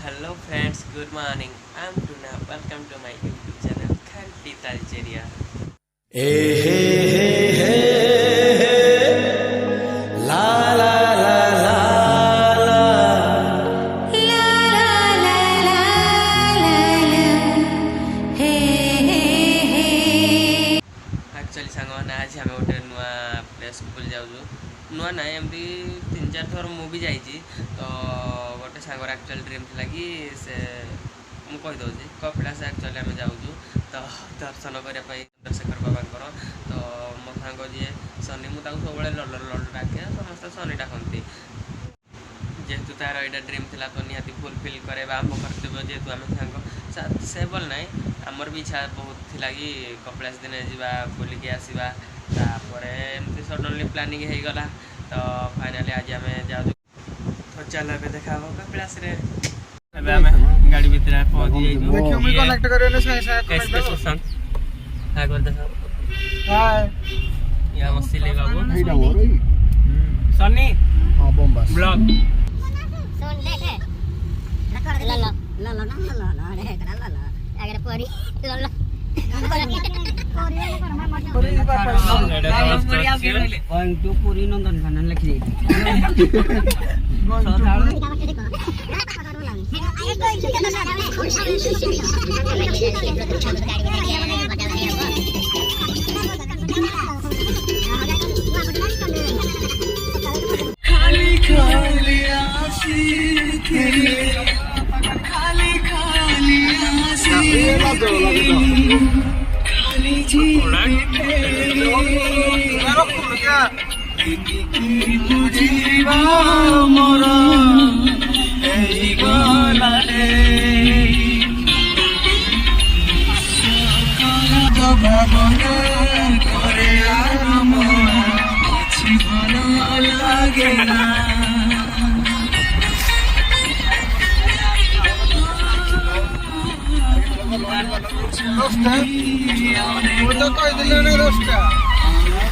Hello friends, good morning. I'm Tuna. Welcome to my YouTube channel Khanti Talcheria. Hey, hey, hey, hey, hey. La la la la la. La la la la la. Hey, hey, hey. Actually सांगवाना आज आम गोटे नुआ play school जाऊँ नुआ ना एमती 3-4 थर मुझे जाइए तो गोटे सांगर एक्चुअली ड्रीम थी कि से मुझे कहीदे कपिलास एक्चुअली आम जाऊँ तो दर्शन करने चंद्रशेखर बाबा तो मो सांग जी शनि मुझे सब लड लड डाके समस्त शनि डाकती जेहेतु तार यहाँ ड्रीम थी तो निहाती फुलफिल करे आम कर्तव्य जेहेतु आम सांग से बोल ना आमर भी इच्छा बहुत थी कि कपिलास दिने जा बुलिकी आसवा एमती सडनली प्लानिंग हो गला तो फाइनाली आज आम जाऊँ तो चल ए देखा कपिलास गाड़ी भितर पहुंची सनी ब्लॉग पूरी नंदन खानन लिखी खाली खाली आसी खाली खाली आसी खाली जी बुझीबा मोर एई गलारे सकल भावना करे आरम କିଛି ଭଲ ଲାଗେ ନା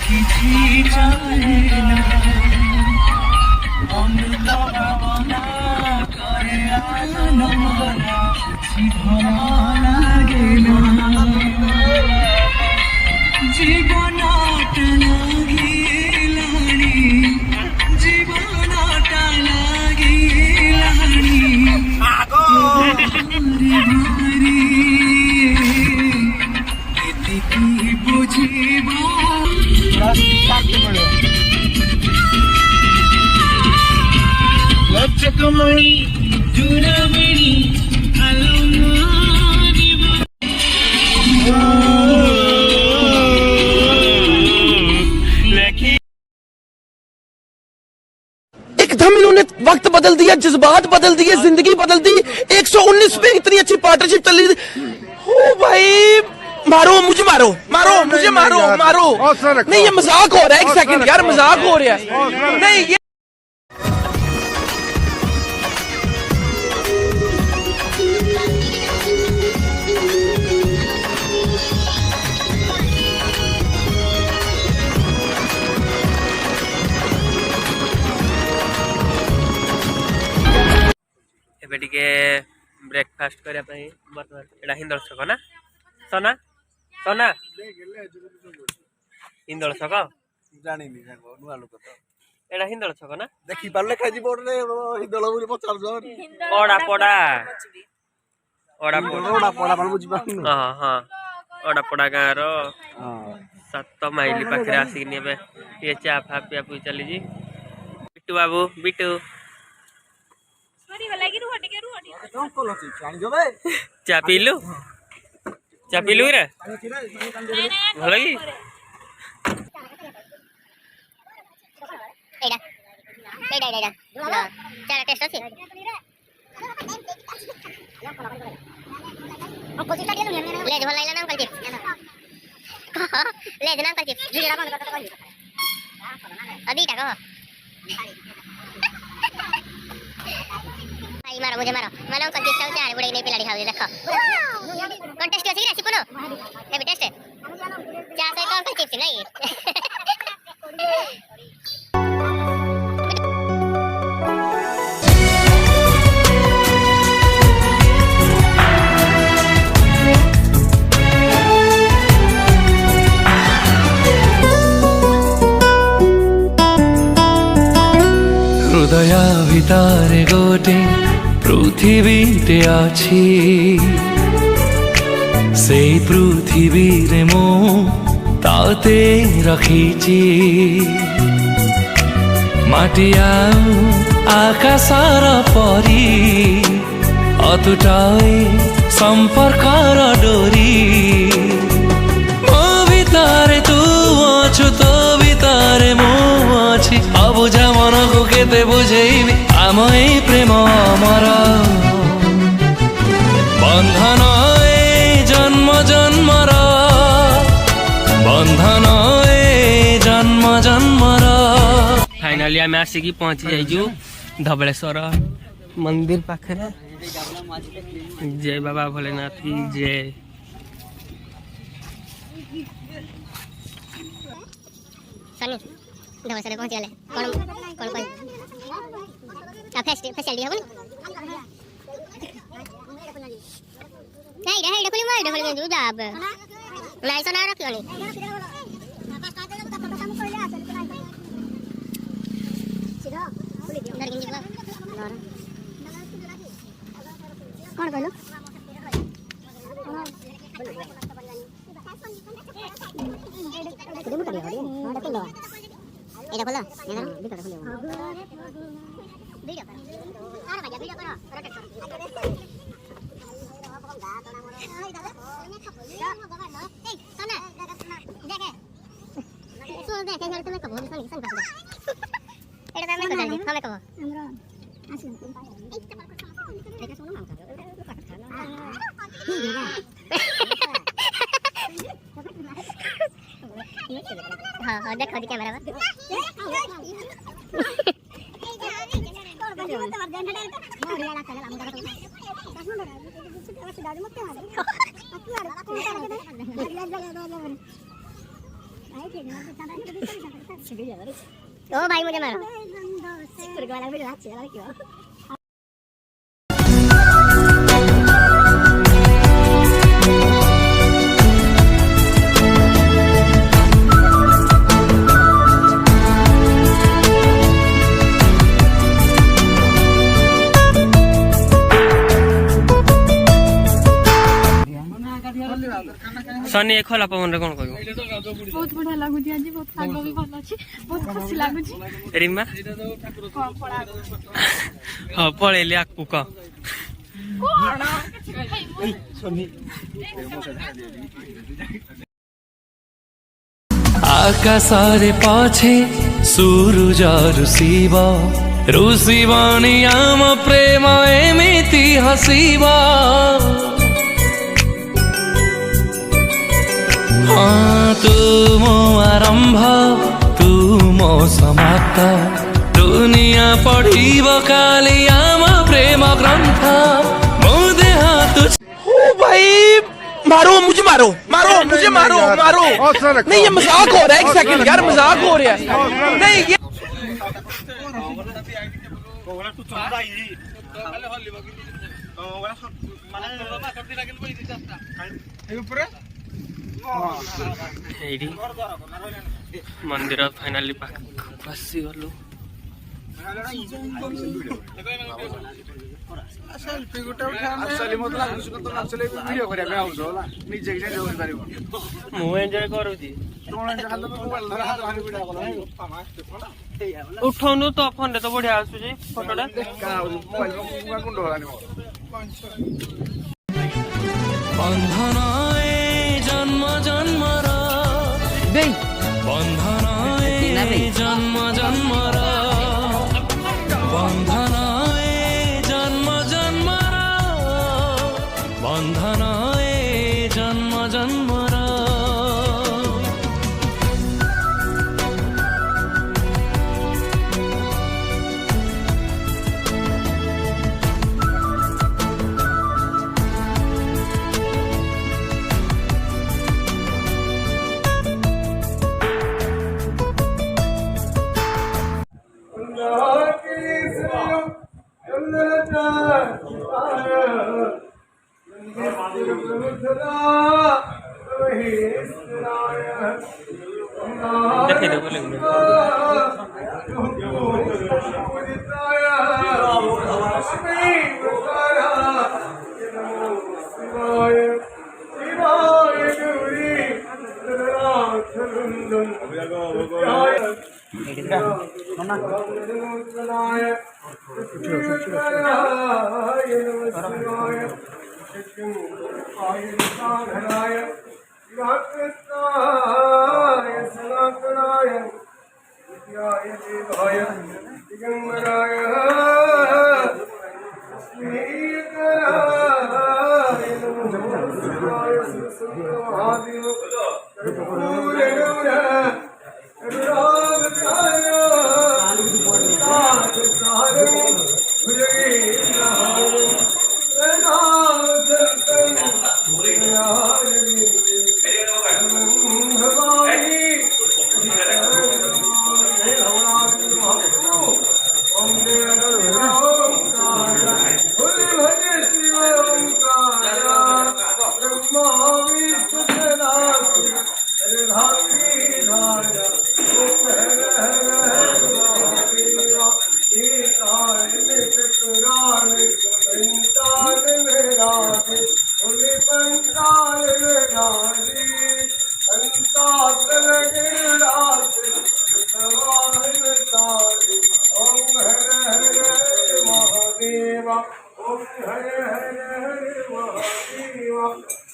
କିଛି ଚାଲେ ନା ଅମୃତ ଭାବନା କରେ ଆନନ୍ଦ କିଛି ଭଲ ଲାଗେ ନା জীবনটা লাগিলানি জীবনটা লাগিলানি ভারি ভারি এতে কি বুঝিব লজ্জকমণি জুড়ামণি আলমারিব एकदम इन्होंने वक्त बदल दिया, जज्बात बदल दिए, जिंदगी बदल दी। 119 पे इतनी अच्छी पार्टनरशिप चल रही थी। ओ भाई मारो मुझे, मारो मारो मुझे, मारो मारो। नहीं ये मजाक हो रहा है, एक सेकंड यार, मजाक हो रहा है। नहीं ये ଏବେ ଟିକେ ବ୍ରେକଫାଷ୍ଟ କରିବା ପାଇଁ ବର୍ତ୍ତମାନ ଏଇଟା ହିନ୍ଦଳ ଛକ ନା ସନା ସନା ହିନ୍ଦଳ ଛକ ଜାଣିନି ନୂଆ ଲୋକ ତ ଏଇଟା ହିନ୍ଦଳ ଛକ ନା ଦେଖି ପାରିଲେ ଖାଇଛି ବୋର୍ଡରେ ହିନ୍ଦଳ ବୋଲି ପଚାରୁଛ ଅଡ଼ା ପଡ଼ା ଅଡ଼ା ଓଡ଼ା ପଡ଼ା ମାନେ ବୁଝିପାରୁନି ହଁ ହଁ ଅଡ଼ା ପଡ଼ା ଗାଁର 7 ମାଇଲ ପାଖରେ ଆସିକିନି ଏବେ ଟିକେ ଚା ଫା ପିଆ ପିଇ ଚାଲିଛି। ବିଟୁ ବାବୁ ବିଟୁ ଚା ପିଇଲୁ ରେ ଭଲ କି मारो मुझे मारो मानो अंकल जी चाउ चार बुढ़ई नहीं पिलाड़ी खाओ देखो कॉन्टेस्ट अछि रे सिपुनो ए टेस्ट चार से तो अंकल चिप्स नहीं ଭିତରେ ଗୋଟେ ପୃଥିବୀଟେ ଅଛି ସେଇ ପୃଥିବୀରେ ମୁଁ ତତେ ରଖିଛି ମାଟି ଆଉ ଆକାଶର ପରି ଅତୁଟାଏ ସମ୍ପର୍କର ଡୋରି ମୋ ଭିତରେ ତୁ ଅଛୁ ତୋ ଭିତରେ ମୁଁ ଅଛି ଅବୁଝା ମନକୁ କେତେ ବୁଝେଇବି ଆମ ଏଇ ପ୍ରେମ ଆମର ବନ୍ଧନ ଏ ଜନ୍ମ ଜନ୍ମର ବନ୍ଧନ ଏ ଜନ୍ମ ଜନ୍ମର। फाइनाली आम आसिकी पहुँची जाइजु धबलेश्वर मंदिर पाखे जय बाबा भोलेनाथ की जय। सनी धबलेश्वर पहुँच गले कौन कौन कोई आ फेस्टिवल हबनी नहीं रे हेडे खोली मार हेडे खोली जो जाब नहीं सोना रखियो नहीं कौन कहलो এটা খোলা এখানে ভিতরে খুলে ভিডিও করো আর ভাই ভিডিও করো রোটেট করো এই সোনা দেখে সুন দেখে এখানে তুমি কবো সুন সুন পাস এটা আমি কথা দিই আমি কবো আমরা আসুন এই তো পার করছ দেখে শুনো মাউকা हाँ हाँ देखो दी कैमरा ओ भाई मुझे मारो सनी एक खोला पवन रे कोन कहू बहुत बढ़िया लागुची आज बहुत पाग भी भल अछि बहुत खुशी लागुची रिमा हां पळेली आकु का आकाशरे पछे सूरज रुषिब रुषिबनी आम प्रेम एमिति हसिब तू मो आरंभ तू मो समाप्त दुनिया पढ़िब काली आम प्रेम ग्रंथ मो देह तुझ ओ भाई मारो मुझे मारो मारो मुझे मारो मारो नहीं ये मजाक हो रहा है एक सेकंड यार मजाक हो रहा है नहीं ये मंदिर फाइनाली पसी गलु सेल्फी गोटे उठाने मत लागुछ तो नचले वीडियो करिया पे आउछ होला निजे के जोइ पारिबो मु एन्जॉय करूची तोण हाथ मोबाइल धर हाथ भारी वीडियो कलो उठौनु तो फोन रे तो बढ़िया आसुची फोटोडा का मोबाइल मुगा कुंड होलानी बंधन ए जन्म जन्मर देई बंधन ए जन्म जन्मर बंधन ए जन्म जन्मर बंधन ए जन्म जन्मर देखै दे बोले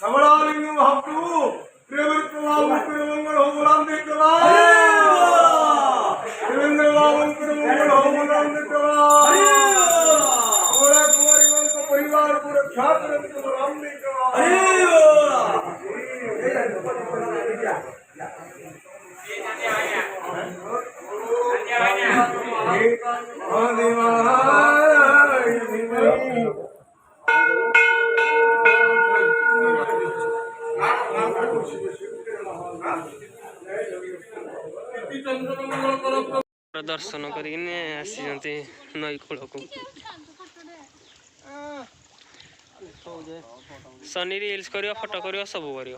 कमलालिंग महाप्रभु त्रिवृत्त बाबू तिरुमंगल हो बुलंदी कला त्रिवेंद्र बाबू तिरुमंगल हो बुलंदी कला हमारा कुमारी वंश परिवार पूरे छात्र बुलंदी दर्शन करिकिने आसी नई कूल को सनी रील्स करियो फोटो करियो सब करियो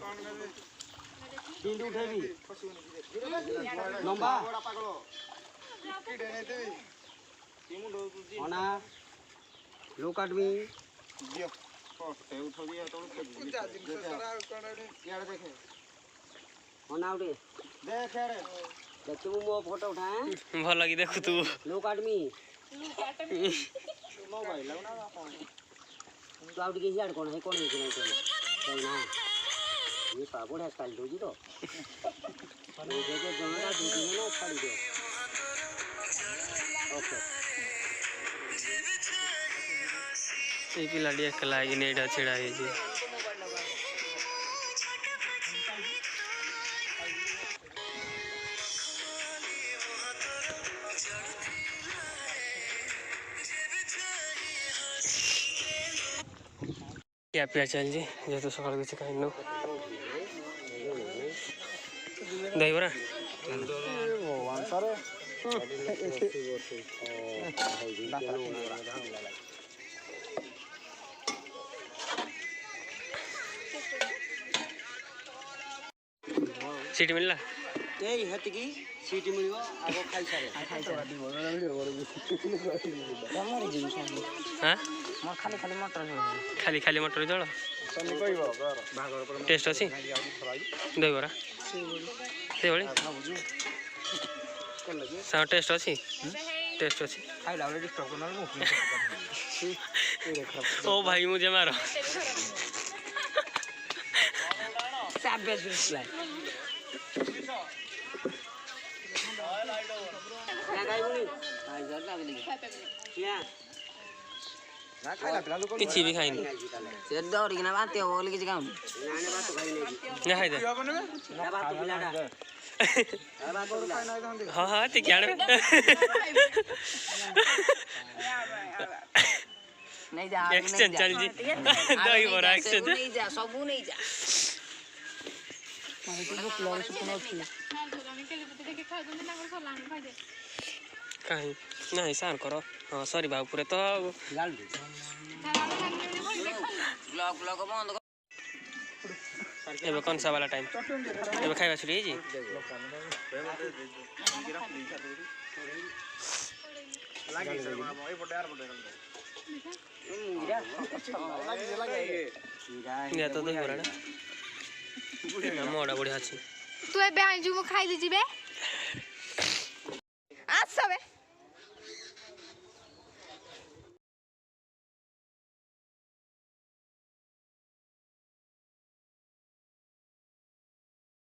लोक आदमी देखू मो फोटो उठाए भल लगी देखु तू लोक आदमी तू आउट के हियाड कोन है कोन है कोन ना ये पापड़ स्टाइल दोजी तो ये देखो जंगला दोजी ना छाड़ी दो ओके ये पिलाडी एकला इने एडा छेड़ा है जी क्या पिया चल जी जेहेतु सकाल किसी कहीं नो दही बरा सीट मिलला ए हतकी सीट मिलियो आगो खाई सारे हां मोर खाली खाली मटर खाली खाली मटर जळ टेस्ट अछि दही बरा से बड़ी सा टेस्ट अछि खाई लावले डिस्टर्ब करना ओ भाई मुझे मारो साबे जुसला क्या गाय बोली आई जल्ला गली क्या ना खाइला पिला लोक किछि भी खाइनी से दौड़ी ना बात हो बोल किछि काम नाने बात खाइ नहीं ना खाइ दे ना बात पिलाडा ना बात पिला हां हां ते क्या नहीं जा एक्सचेंज चल जी दही बरा एक्सचेंज नहीं जा सबू नहीं जा कहीं नहीं सार करो हाँ सॉरी बाबू पूरे तो ब्लॉग ब्लॉग बंद ଏବେ କଂସା ବାଲା ଟାଇମ୍ ଏବେ ଖାଇବା ଛୁଟି ହେଇଛି ଇଏ ତ ଦହିବରା ନା ମୋଟା ବଢ଼ିଆ ଅଛି ତୁ ଏବେ ଆଣିଛୁ ମୁଁ ଖାଇଦେଇ ଯିବେ